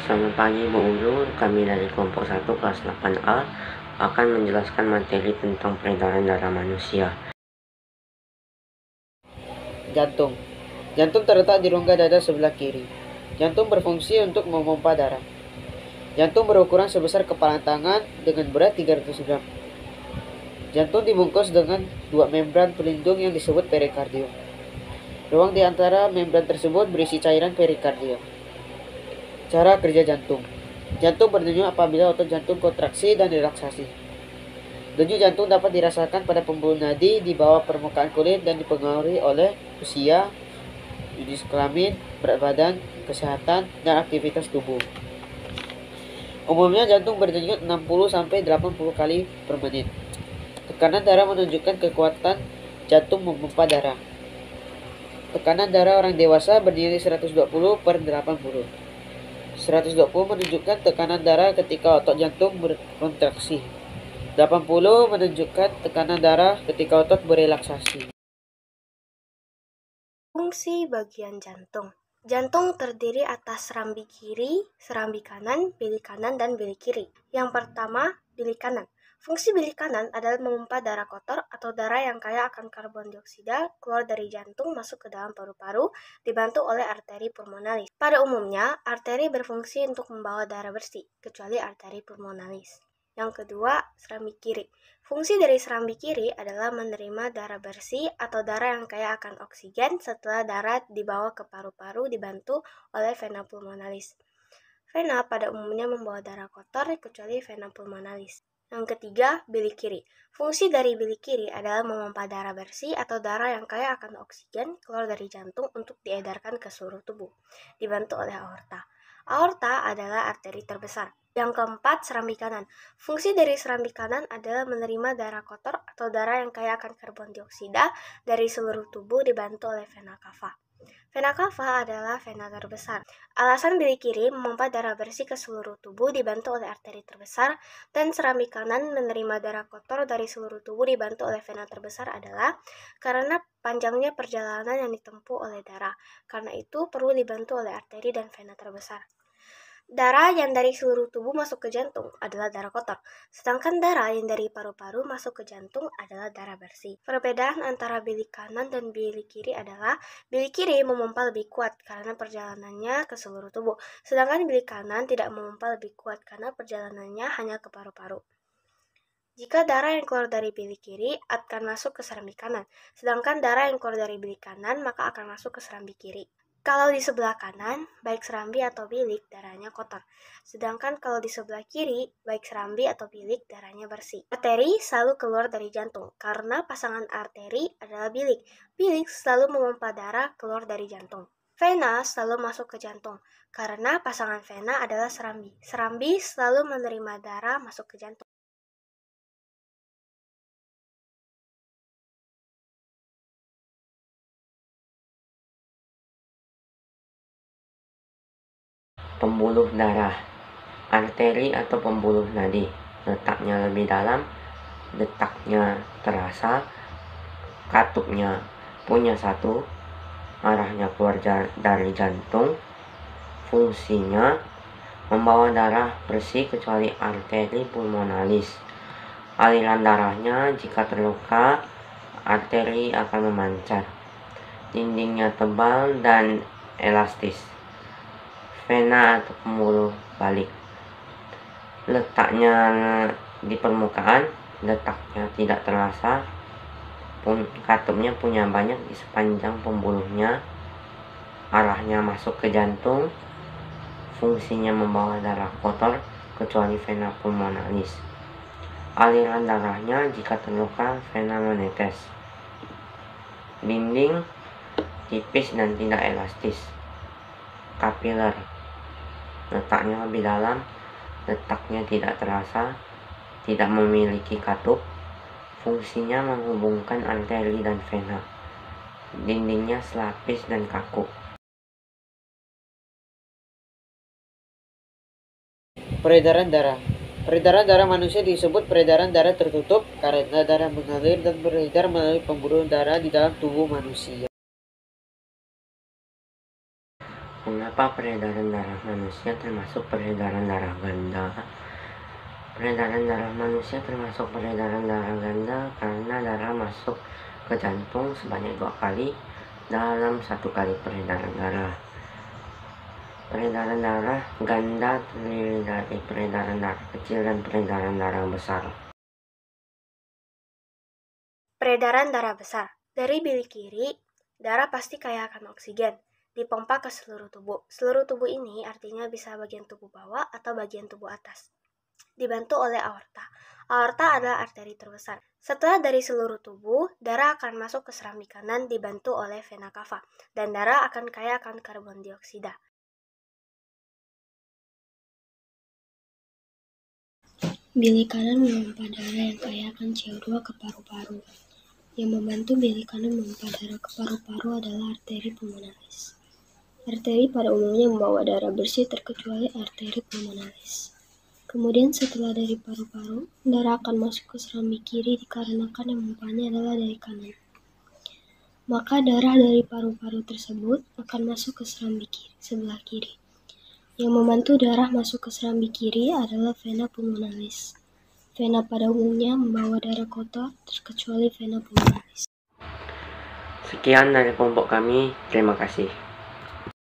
Selamat pagi Bu Ulu, kami dari kelompok 1 kelas 8A akan menjelaskan materi tentang peredaran darah manusia. Jantung. Jantung terletak di rongga dada sebelah kiri. Jantung berfungsi untuk memompa darah. Jantung berukuran sebesar kepala tangan dengan berat 300 gram. Jantung dibungkus dengan dua membran pelindung yang disebut perikardium. Ruang di antara membran tersebut berisi cairan perikardium. Cara kerja jantung. Jantung berdenyut apabila otot jantung kontraksi dan relaksasi. Denyut jantung dapat dirasakan pada pembuluh nadi di bawah permukaan kulit dan dipengaruhi oleh usia, jenis kelamin, berat badan, kesehatan, dan aktivitas tubuh. Umumnya jantung berdenyut 60-80 kali per menit. Tekanan darah menunjukkan kekuatan jantung memompa darah. Tekanan darah orang dewasa bernilai 120/80. 120 menunjukkan tekanan darah ketika otot jantung berkontraksi. 80 menunjukkan tekanan darah ketika otot berelaksasi. Fungsi bagian jantung. Jantung terdiri atas serambi kiri, serambi kanan, bilik kanan, dan bilik kiri. Yang pertama, bilik kanan. Fungsi bilik kanan adalah memompa darah kotor atau darah yang kaya akan karbon dioksida keluar dari jantung masuk ke dalam paru-paru dibantu oleh arteri pulmonalis. Pada umumnya, arteri berfungsi untuk membawa darah bersih, kecuali arteri pulmonalis. Yang kedua, serambi kiri. Fungsi dari serambi kiri adalah menerima darah bersih atau darah yang kaya akan oksigen setelah darah dibawa ke paru-paru dibantu oleh vena pulmonalis. Vena pada umumnya membawa darah kotor kecuali vena pulmonalis. Yang ketiga, bilik kiri. Fungsi dari bilik kiri adalah memompa darah bersih atau darah yang kaya akan oksigen keluar dari jantung untuk diedarkan ke seluruh tubuh, dibantu oleh aorta. Aorta adalah arteri terbesar. Yang keempat, serambi kanan. Fungsi dari serambi kanan adalah menerima darah kotor atau darah yang kaya akan karbon dioksida dari seluruh tubuh dibantu oleh vena cava. Vena cava adalah vena terbesar. Alasan bilik kiri memompa darah bersih ke seluruh tubuh dibantu oleh arteri terbesar, dan serambi kanan menerima darah kotor dari seluruh tubuh dibantu oleh vena terbesar adalah karena panjangnya perjalanan yang ditempuh oleh darah. Karena itu perlu dibantu oleh arteri dan vena terbesar. Darah yang dari seluruh tubuh masuk ke jantung adalah darah kotor, sedangkan darah yang dari paru-paru masuk ke jantung adalah darah bersih. Perbedaan antara bilik kanan dan bilik kiri adalah bilik kiri memompa lebih kuat karena perjalanannya ke seluruh tubuh, sedangkan bilik kanan tidak memompa lebih kuat karena perjalanannya hanya ke paru-paru. Jika darah yang keluar dari bilik kiri akan masuk ke serambi kanan, sedangkan darah yang keluar dari bilik kanan maka akan masuk ke serambi kiri. Kalau di sebelah kanan, baik serambi atau bilik, darahnya kotor. Sedangkan kalau di sebelah kiri, baik serambi atau bilik, darahnya bersih. Arteri selalu keluar dari jantung, karena pasangan arteri adalah bilik. Bilik selalu memompa darah keluar dari jantung. Vena selalu masuk ke jantung, karena pasangan vena adalah serambi. Serambi selalu menerima darah masuk ke jantung. Pembuluh darah. Arteri atau pembuluh nadi. Letaknya lebih dalam, detaknya terasa, katupnya punya satu, arahnya keluar dari jantung. Fungsinya membawa darah bersih kecuali arteri pulmonalis. Aliran darahnya jika terluka, arteri akan memancar. Dindingnya tebal dan elastis. Vena atau pembuluh balik. Letaknya di permukaan, detaknya tidak terasa, katupnya punya banyak di sepanjang pembuluhnya, arahnya masuk ke jantung. Fungsinya membawa darah kotor kecuali vena pulmonalis. Aliran darahnya jika terluka, vena menetes. Dinding tipis dan tidak elastis. Kapiler. Letaknya lebih dalam, detaknya tidak terasa, tidak memiliki katup. Fungsinya menghubungkan arteri dan vena. Dindingnya selapis dan kaku. Peredaran darah. Peredaran darah manusia disebut peredaran darah tertutup karena darah mengalir dan beredar melalui pembuluh darah di dalam tubuh manusia. Mengapa Mengapa peredaran darah manusia termasuk peredaran darah ganda? Peredaran darah manusia termasuk peredaran darah ganda karena darah masuk ke jantung sebanyak 2 kali dalam 1 kali peredaran darah. Peredaran darah ganda terdiri dari peredaran darah kecil dan peredaran darah besar. Peredaran darah besar. Dari bilik kiri, darah pasti kaya akan oksigen, dipompa ke seluruh tubuh. Seluruh tubuh ini artinya bisa bagian tubuh bawah atau bagian tubuh atas. Dibantu oleh aorta. Aorta adalah arteri terbesar. Setelah dari seluruh tubuh, darah akan masuk ke serambi kanan dibantu oleh vena cava, dan darah akan kaya akan karbon dioksida. Bilik kanan memompa darah yang kaya akan CO2 ke paru-paru. Yang membantu bilik kanan memompa darah ke paru-paru adalah arteri pulmonalis. Arteri pada umumnya membawa darah bersih terkecuali arteri pulmonalis. Kemudian setelah dari paru-paru, darah akan masuk ke serambi kiri dikarenakan yang memompanya adalah dari kanan. Maka darah dari paru-paru tersebut akan masuk ke serambi kiri, sebelah kiri. Yang membantu darah masuk ke serambi kiri adalah vena pulmonalis. Vena pada umumnya membawa darah kotor terkecuali vena pulmonalis. Sekian dari kelompok kami, terima kasih.